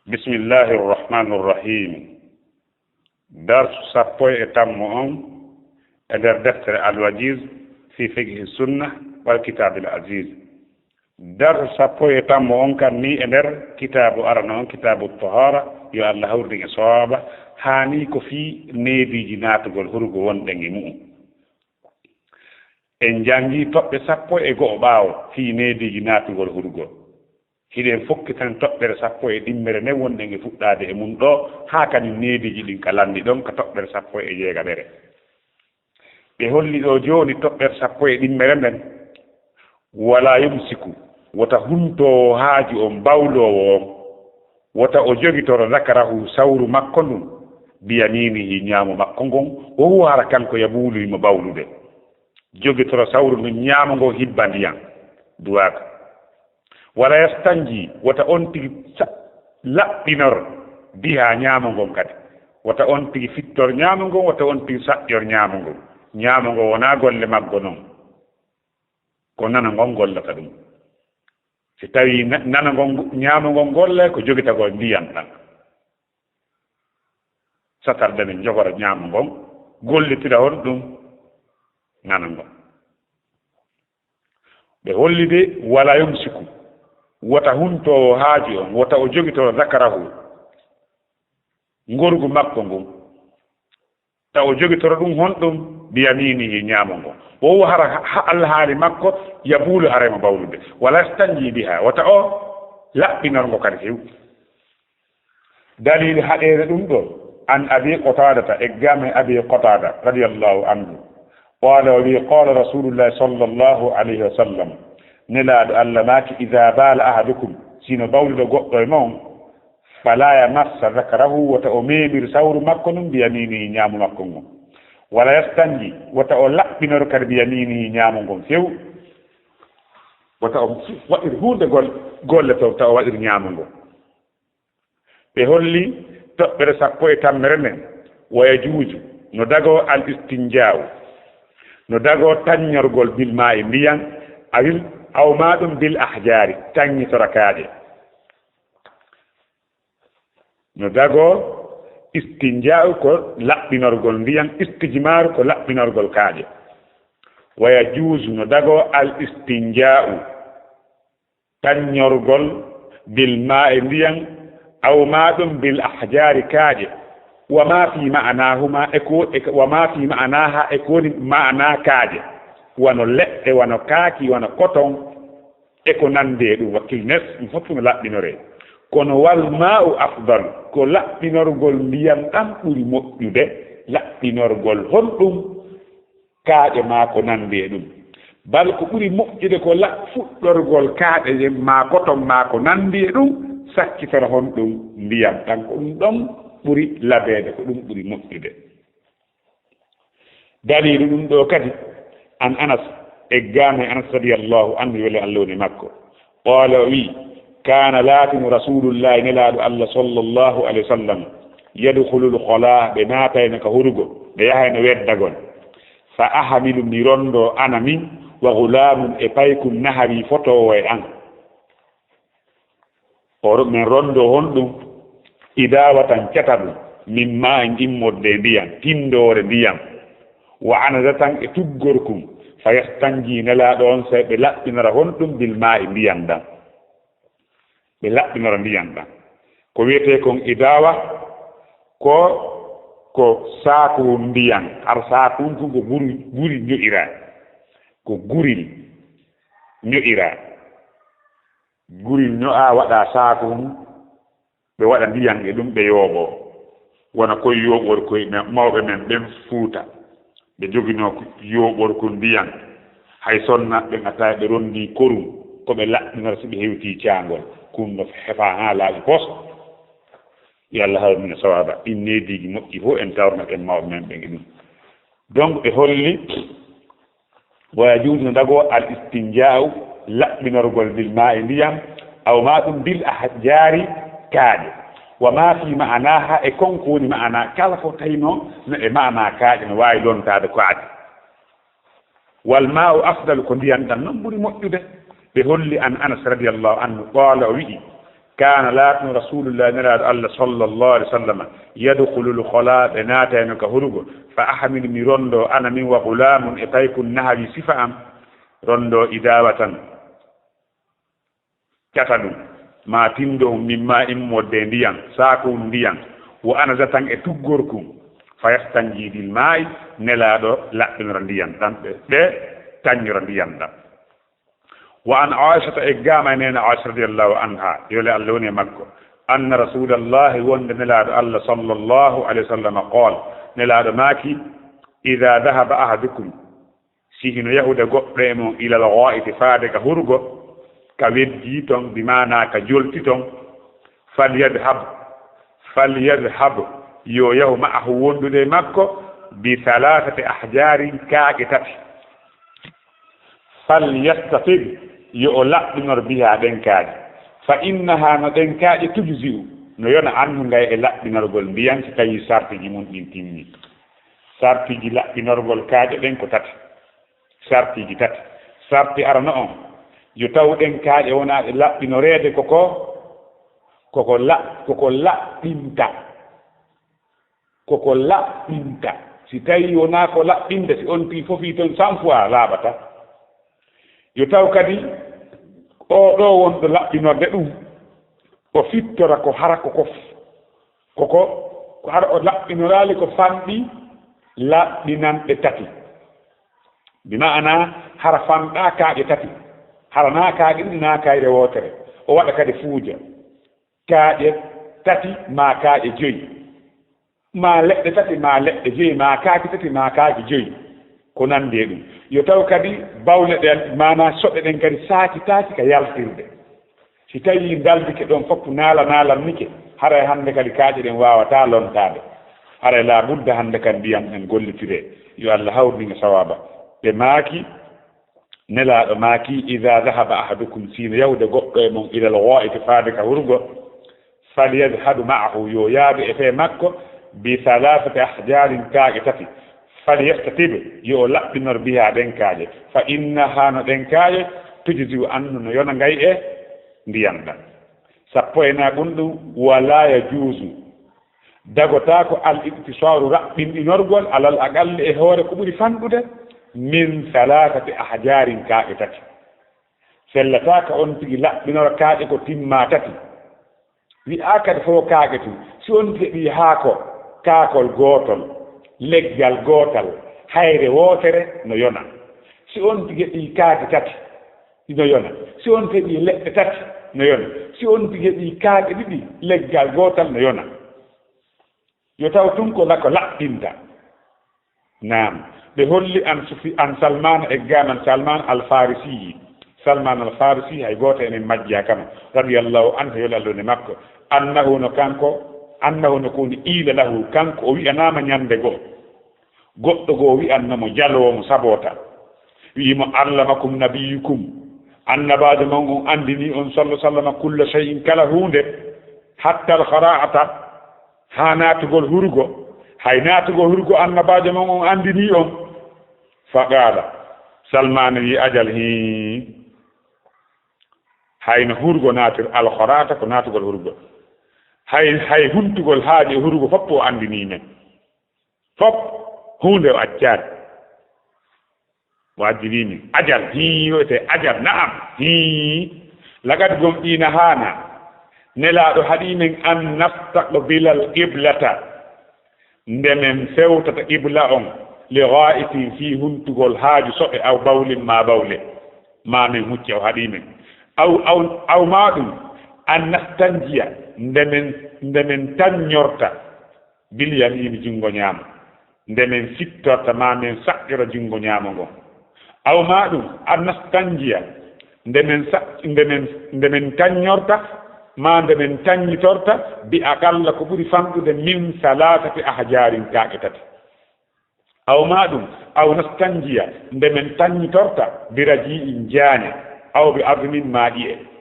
بسم الله الرحمن الرحيم. درس سابوي اتمون ادر دفتر الوجيز في فقه السنة والكتاب العزيز. درس سابوي اتمون كان ني ادر كتاب ارنون كتاب الطهارة يو الله هوري صوابا هاني كو في نيدي جنات غول هورغو وون دنگي مو en jangi tobbe sappo e go baaw fi needi jinaatu gol hurgo hiɗen fokkitan toɓɓere sappo e ɗimmere ne wonɗe nge fuɗɗade e mum ɗo haa kadi neediji ɗin ka lanndi ɗon ka toɓɓere sappo e jeegaɓere ɓe holli ɗo jooni toɓɓere sappo e ɗimmere nden wala yumsiku wota huntowo haaju on bawlowo on wota o jogitoro zakarahu sawru makko ndun biyaminihi ñaamo makko ngon o huwara kanko yaɓuuluymo bawlude jogitoro sawru ndun ñaamo ngo hibba ndiyan duwaka wala yastanji wata on tigi laɓɓinor biha ñaamo ngon kadi wata on tigi fittor ñaamo ngon wata on tigi saƴƴor ñaamo ngon ñaamo ngo wona golle maggo noon ko nana ngon gollata ɗum si tawi nana ngon ñaamo ngon golle ko jogitagol ndiyan tan satarde men jogora ñaamo ngon gollitira on ɗum nana ngon ɓe hollide wala yumsiku wota huntowo haaji on wota o jogitoro zakarahu ngorgu makko ngun taw o jogitoro ɗum honɗum biyaminihi ñaamo ngon o hara alhaali makko yabuulu harema bawlude wala stanji biha wota o laɓɓinorgo kadi few dalil haɗere ɗum ɗo an abi qotadata e game abi qotada radiallahu anhu qala wa wi qala rasulullahi sallllahu alayhi wa sallam nelaaɗo allah maaki ida baala ahadukum sino bawluɗo goɗɗo e moon fala yamassa zakarahu wota o meemir sawru makko num biyaminihi ñaamu makko ngon wala yastanji wota o laɓɓinoro kadi biyaminihi ñaamu ngon few wota o waɗir hunde golle to taw o waɗir ñaamu ngon ɓe holli toɓɓere sappo e tammere men waya juuju no dago al istinjaaw no dago taññorgol bilma e ndiyan awil aw ma ɗum bil ahjari taññitora kaaƴe no dago istinja'u ko laɓɓinorgol ndiyan istijmaru ko laɓɓinorgol kaaƴe waya juusu no dago al istinja'u taññorgol bil ma e ndiyan aw ma ɗum bil ahjari kaaƴe wama fi ma'anahuma wama fi ma'anaha e koni ma'ana kaaƴe wano leɗɗe wano kaaki wano coton e ko nande ɗum wakkil nes ɗum fof no laɓɓinore kono wal ma'u afdal ko laɓɓinorgol ndiyam ɗam ɓuri moƴƴude laɓɓinorgol honɗum kaaƴe ma ko nande ɗum bal ko ɓuri moƴƴude ko fuɗɗorgol kaaƴe ma coton ma ko nande ɗum sakkitoro honɗum ndiyam ɗam ko ɗum ɗon ɓuri labeede ko ɗum ɓuri moƴƴude dalilu ɗum ɗo kadi an anas e gaame anas radiallahu anhu wele allowni makko qala wi kana laatimu rasulullahi nelaaɗo allah sallllahu alayhi wa sallam yadkhulul khola ɓe naatayno ka hurugo ɓe yahayno weddagol fa ahamilu mi rondo ana min wa gulamun e paykum nahari fotowo e an o min rondo honɗum idawatan cata ɗum min ma en immodde ndiyam tindore ndiyam wa anadatan e tuggorkum fa yastanji nelaaɗo on so ɓe laɓɓinora honɗum bil ma e ndiyam ɗam ɓe laɓɓinora ndiyam ɗam ko wiyete kon idawa ko saaku ndiyam har saaku fu ko guri ño'ira ko guril ño'ira guril ño'a waɗa saaku ɓe waɗa ndiyam e ɗum ɓe yooɓo wona koye yooɓor koye mawɓe men ɓen fuuta ɓe joginoo yooɓorko ndiyan hay sonna ɓe ngata ɓe rondi korum ko ɓe laɓɓinora so ɓe hewti caangol kum no hefa haa laaɓi pos yo allah hawmina sawaba ɗin neediji moƴƴi fof en tawna ɓen mawɓe men ɓe ɗum donc ɓe holli waya juuti no dago al istinja'u laɓɓinorgol bil ma e ndiyam aw ma ɗum bil ahjari kaaƴe wa ma fi ma'anaha e konko woni ma'ana kala ko tawino no e ma'ana kaaƴe no waawi lontade kaaƴe wal ma'u afdal ko ndiyan ɗan noon ɓuri moƴƴude ɓe holli an anas radiallahu anhu qala o wi'i كان لاتن رسول الله نراد الله صلى الله عليه وسلم يدخل الخلاء ناتين كهرغو فأحمل من روندو أنا من وغلام إتيك النهر صفام روندو إداوة كتلو ما تندو مما إمودين ديان ساكون ديان وأنا زتان إتوغوركم فيستنجي بالماء نلادو لا تنرديان تنرديان وأن عائشة إقامة نين عائشة رضي الله عنها يولي اللوني مكو أن رسول الله وند نلاد الله صلى الله عليه وسلم قال نلاد ماكي إذا ذهب أحدكم سيهن يهود قرمو إلى الغائط فادك هرغو كويدجيتون بمعنى كجولتيتون فليذهب يو معه وند مكو بثلاثة أحجار كاكتت فليستطيب يؤلق بنور بها دنكاج فإنها ندنكاج تجزئ نيون عنه غاي لق بنور بول بيان تاي سارتي مون تيمي سارتي جي لق بنور بول كاج دن ko tat sarti ji tat sarti arno on yo taw den kaaje wona e laɓɓinorede koko laɓɓinta si tawi wona ko laɓɓinde si on pi fofi ton 100 fois laaɓata yo taw kadi o ɗo wonɗo laɓɓinorde ɗum o fittora ko hara ko hara o laɓɓinorali ko famɗi laɓɓinanɓe tati bima'ana hara famɗa kaaƴe tati hara na kaaƴe ɗiɗi na kayre wotere o waɗa kadi fuuja kaaƴe tati ma kaaƴe joyi ma leɗɗe tati ma leɗɗe joyi ma kaaki tati ma kaaki joyi ko nandi e ɗum yo taw kadi bawle ɗen mana soɗɗe ɗen kadi saakitaaki ka yaltirde si tawi daldike ɗon fof naalanike haray hannde kadi kaaƴe ɗen wawata lontade haray la budda hannde kadi ndiyam en gollitire yo Allah hawrdinga sawaba ɓe maaki nelaaɗo maaki ida dahaba ahadukum sino yawde goɗɗo e mon ilal ghaa'iti faade ka hurgo falyadhhab ma'ahu yo yaadu e fee makko bi 3 ahjarin kaaƴe tati falyastatib yo laɓɓinor biha ɗenkaaje fa innaha no ɗenkaaje tujziu annu no yona ngay e ndiyam ɗam sappo e na ɗum ɗum wala yajuusu dagota ko al iktisaru raɓɓinɗinorgol alal aqalli e hoore ko ɓuri fanɗude min 3 ahjarin kaaƴe tati sellataka on tigi laɓɓinora kaaƴe ko timma tati wi'a kadi fof kaaƴe tu si on heɓi haako kaakol gootol leggal gootal hayre wootere no yona si on heɓi kaaƴe tati no yona si on heɓi leɗɗe tati no yona si on heɓi kaaƴe ɗiɗi leggal gootal no yona yo taw tun ko laɓɓinta naam ɓe holli an salman e gaman salman al-farisi hay goto enen majja kama radiyallahu anhu yo lallude makko annahu no koni iila lahu kanko o wi'anama ñande goɗɗo goo wi'annamo jalowomo sabota wiimo allamakum nabiyukum annabajo mon on andini on sallah sallama kulla shay'in kala hunde hatta al-khara'ata ha natugol hurgo hay natugol hurgo annabajo mon on andini on faqala salman wi ajal hayno hurgo natir al-khara'ata ko natugol hurgo hay huntugol haaji hurgo fopp o andini men fopp hunde o accade wajibini ajal yote ajal na'am lagad gomɗina hana nelaɗo haɗimen an nastaqbila al-qiblata ndemen fewtata qibla on li gha'itin fi huntugol haaju soɓe aw bawlin ma bawle ma men hucce o haɗimen aw maɗum an nastanjiya ndemen taññorta bil yamini jungo ñaama ndemen sittorta ma men saqqira jungo ñaama ngon aw maɗum an nastanjiya ndemen taññorta ma ndemen taññitorta bi aqalla ko ɓuri famɗude min 3 ahjarin kaaƴe tati aw maɗum aw nastanjiya ndemen taññitorta bi raji'in jaaña aw bi armin maaɗi'e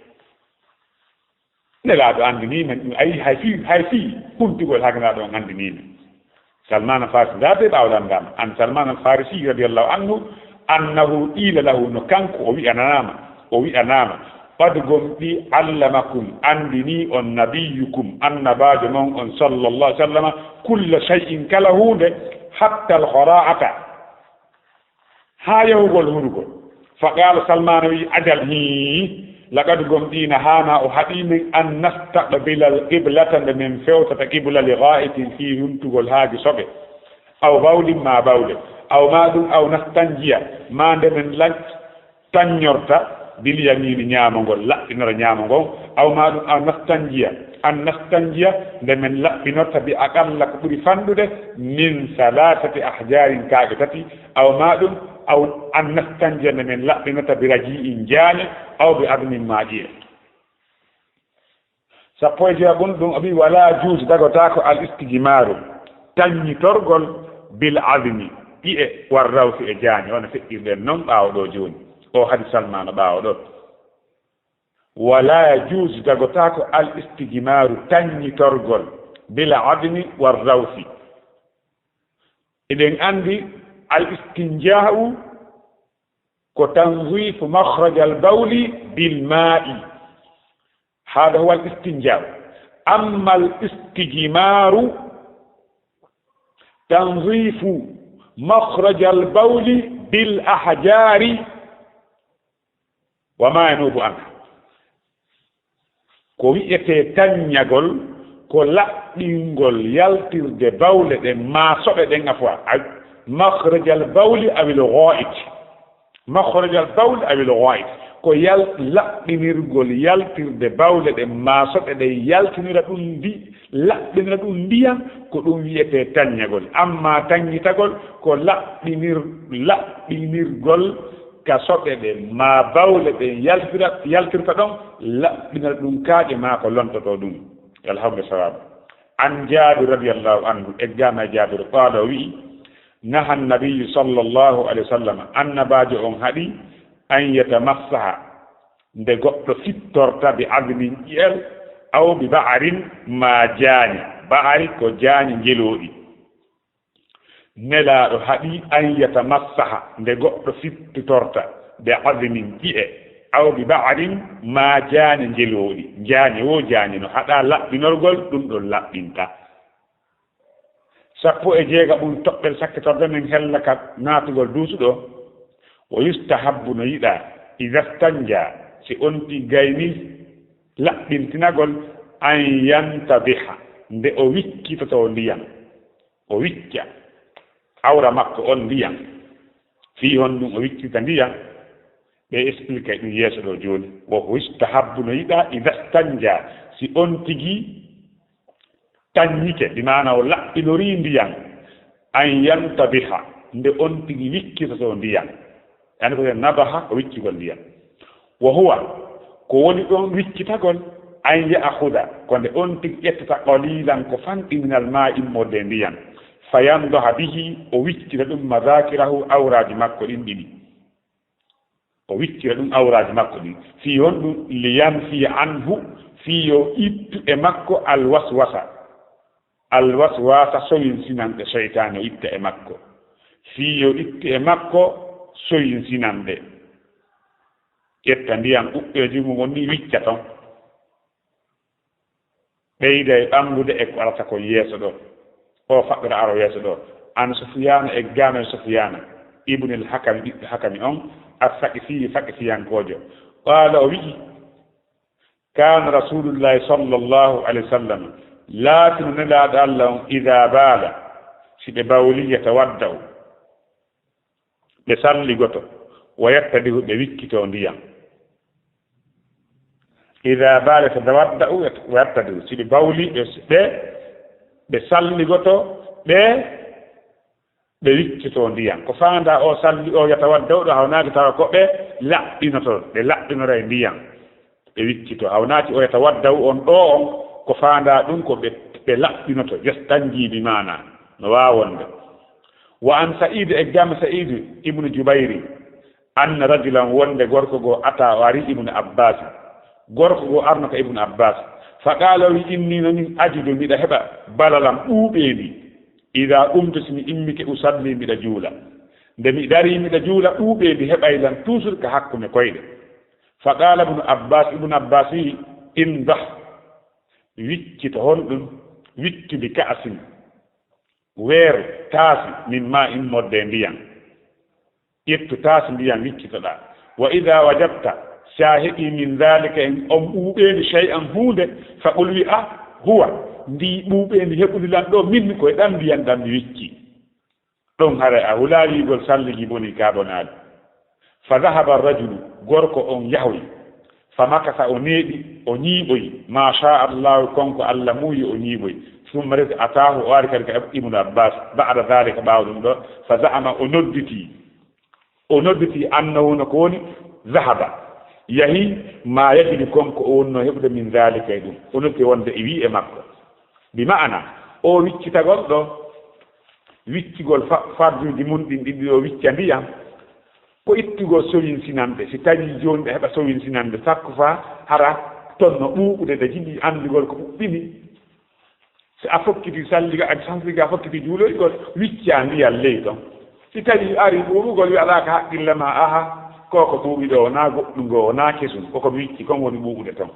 nelaaɗo anndinimen ɗum ayi hay fii huntigol haganaɗo on anndinimen salman al-farisi ndaade ɓawɗan ngam an salman al-farisi radiallahu anhu annahu qiila lahu no kanko o wi'anama قد قمتي علمكم أندني النبيكم النباد من صلى الله عليه وسلم كل شيء كله حتى الخراعة ها يوغل هرغل فقال سلمان أجل لقد قمتي نهانا أحدين أن نستقبل القبلة من فوتة قبلة لغائة في ينتغل هاجي صبي أو بول ما بول أو ماد أو نستنجي ما من لن تنيرتا باليمين نيامغول لا إنر نيامغول أو ماد أو نستنجي أن نستنجي من لا بنرتا بأقل كبري فندد من 3 أحجار كاغتتي أو ماد أو أن نستنجي من لا بنرتا برجيء جاني أو بأدم ماجيه سأقول جابون دون أبي ولا جوز دغتاكو الاستجمار تاني ترغل بالعظم إيه والروث إجاني وانا فكر لنم باو دو جون أو حديث سلمان باو دو ولا يجوز دغتاكو الاستجمار تاني ترغل بالعظم والروث إذن عندي الاستنجاء كتنظيف مخرج البول بالماء هذا هو الاستنجاء أما الاستجمار تنظيف مخرج البول بالأحجار وما ينوب عنها كوية تنيغل كلا دينغل يلتر دي بول دي ما صبت دي نفوا مخرج البول أو الغائط مخرج البول أو الغائط ko laɓɓinirgol yaltirde bawle ɗe maasoɗe ɗe yaltinira ɗum laɓɓinira ɗum ndiyam ko ɗum wiyete taññagol amma taññitagol ko laɓɓinirgol ka soɓe ɗe ma bawle ɗe yaltirta ɗon laɓɓinira ɗum kaaƴe ma ko lontoto ɗum alhamdu sawabu an jaabir radiallahu anhu eggama jaabir qaala wi'i naha nabiyu sallllahu alayhi wa sallam annabajo on haɗi an yatamassaha nde goɗɗo fittorta bi admin ƴeel aw bi ba'arin ma jaani ba'ari ko jaani ngelooɗi nelaaɗo haɗi an yatamassaha nde goɗɗo fittorta bi admin ƴi'e aw bi ba'arin ma jaani ngelooɗi jaani wo jaani no haɗa laɓɓinorgol ɗum ɗon laɓɓinta 16 ɗum toɓɓel sakkitorde min hella ka naatugol duusuɗo ويستحب نيدا إذا استنجى سأنتي غيني لا بنتناغل أن ينتبه نده أويكي تتوليا أويكي أورا مكو أون ليا في هندو أويكي تنديا بإسبلك يسر جول وهو يستحب نيدا إذا استنجى سأنتي تنيك بمعنى لا إنورين ديا أن ينتبه نده أنتي ويكي تتوليا يعني كده نبها ويكي قليا وهو كوني دون ويكي تقول أن يأخذ كوني أنتك يتتا قليلا كفانت من الماء المدنيا فينضح به ويكي لدن مذاكره أو راجمكو إندني ويكي لدن أو راجمكو في يوم لينفي عنه في يوم إبت إمكو الوسوسة سوين سنان الشيطان إبت إمكو في يوم إبت إمكو soyin sinande ƴetta ndiyam ɓuɓɓeji mum woni wicca ton ɓeyda e ɓamdude e ko arata ko yeeso ɗo o faɓɓira aro yeeso ɗo an sufiyana e gamen sufiyana ibnul hakami ɓiɓɓe hakami on faqifiyankojo qala o wi'i kana rasulullahi sallllahu alayhi wa sallam laatino nelaɗo allah on ida baala si ɓe bawli yatawaddau ɓe salligoto o yettadihu ɓe wikkito ndiyam ida baale to dawadda o yettadihu si ɓe bawli ɓe salligoto ɓe wikkito ndiyam ko fanda o salli o yatawadda ɗo hawnaaki tawa ko ɓe laɓɓinora e ndiyam ɓe wikkito hawnaaki o yatawadda on ɗo on ko fanda ɗum ko ɓe laɓɓinoto yastanjibi mana no wawonde وعن سعيد إجام سعيد ابن جبير أن رجلا ولد غوركو أتى واري ابن عباس غوركو أرنك ابن عباس فقال لي إني أجد من هبة بللا أوبيني إذا قمت سمي إمك أصلي من جولا دمي داري من جولا أوبيني هبة إلى توصل كحق مكويد فقال ابن عباس انضح ويكت هون ويكت بكأس وير تاس من ماء مودين ديان يكت تاس ديان ويكت دا وإذا وجدت شاهدي من ذلك إن أموبين شيئا هود فقل لي هو دي موبين يقول لان دو من كو دان ديان دان ويكي دون هاري أولاري يقول سالي بني كابونال فذهب الرجل غوركو أن يهوي فمكث أنيبي أنيبي ما شاء الله كونكو ألموي أنيبي ثم رد أتاه وارك ابن عباس بعد ذلك بعض فزعم أندتي أنه نكون ذهب يهي ما يجد كونكو أنه يبدأ من ذلك يدون أندتي وند إبي مكة بمعنى أو ويتش تقول ويتش قول فادو دي من دي ويتش أنديان ko ittugo sowin sinande si tawi joni ɓe heɓa sowin sinande sakko fa hara tonno ɓuuɓude de jiɗi andigol ko ɓuɓɓini si a fokkiti salliga ak sansiga a fokkiti juuloygol wicca ndiyal ley ɗon si tawi ari ɓuuɓugol wiyaɗaka haqqille ma aha koko ɓuuɓi ɗo na goɗɗugo na kesum koko mi wicci kon woni ɓuuɓude ton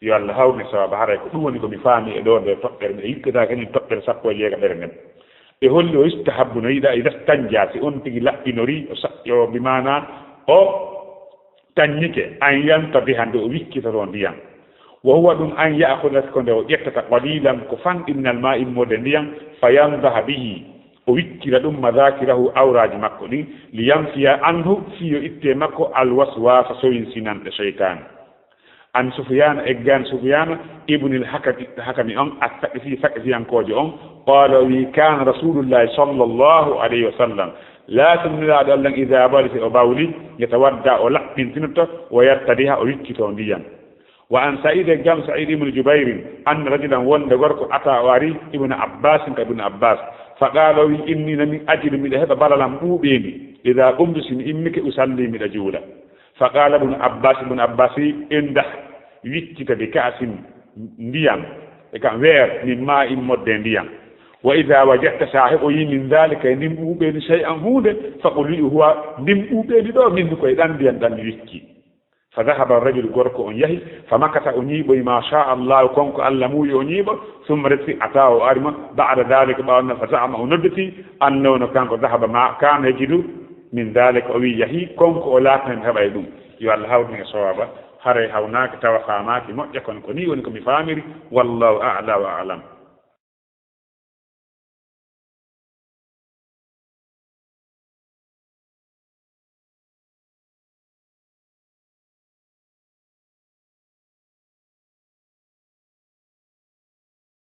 yo Allah hawmi sawaba haray ko ɗum woni komi faami e ɗo nde toɓɓere nde hikkata kani toɓɓere sappo e jeega ɓere nden e holli o istahabbu no yiɗa ida tanja si on tigi laɓɓinori o bimana o taññike an yantabi hande o wikkitoto ndiyam wa huwa ɗum an yaahuda ko nde o ƴettata qalilan ko fanɗinnal ma immode ndiyam fa yandaha bihi o wikkira ɗum madakirahu awraji makko ɗin li yamfiya anhu fiyo itte makko alwaswasa sowin sinanɗe cheytane an Sufyan eggan Sufyan ibn al-Hakami on at-Taqfi Taqfiyankojo on qala wi kana rasulullah sallallahu alayhi wa sallam la tumila dallan idha balati o bawli yatawadda o laɓɓintinto o yartadiha o wikkito ndiyan wa an Sa'id eggan Sa'id ibn Jubair an rajulan wonde gorko ata wari ibn Abbas ka ibn Abbas faqala wi inni nami ajidu mi heba balalam ɓuuɓeni idha qumtu sin immike usalli mi juula فقال ابن عباس انده ويكتا بكأس ndiyam e kam weer min ma in modde ndiyam wa idha wajadta sahibi min dhalika nim ɓuuɓeni shay'an hunde faqul huwa nim ɓuuɓeni ɗo min koye ɗan ndiyam ɗan wikki fa dhahaba ar-rajul gorko on yahi fa makata o ñiiɓoy ma sha Allah konko Allah muuyi o ñiiɓo summa resi ata o arima ba'da dhalika ɓawna fa za'ama o nodditi annono kanko dhahaba ma kana yajidu min dhalika o wi yahi konko o laatan heɓay ɗum yo Allah hawni e sowaba haray hawnaki tawa famaki moƴƴa kono ko ni woni komi famiri wallahu a'la wa a'lam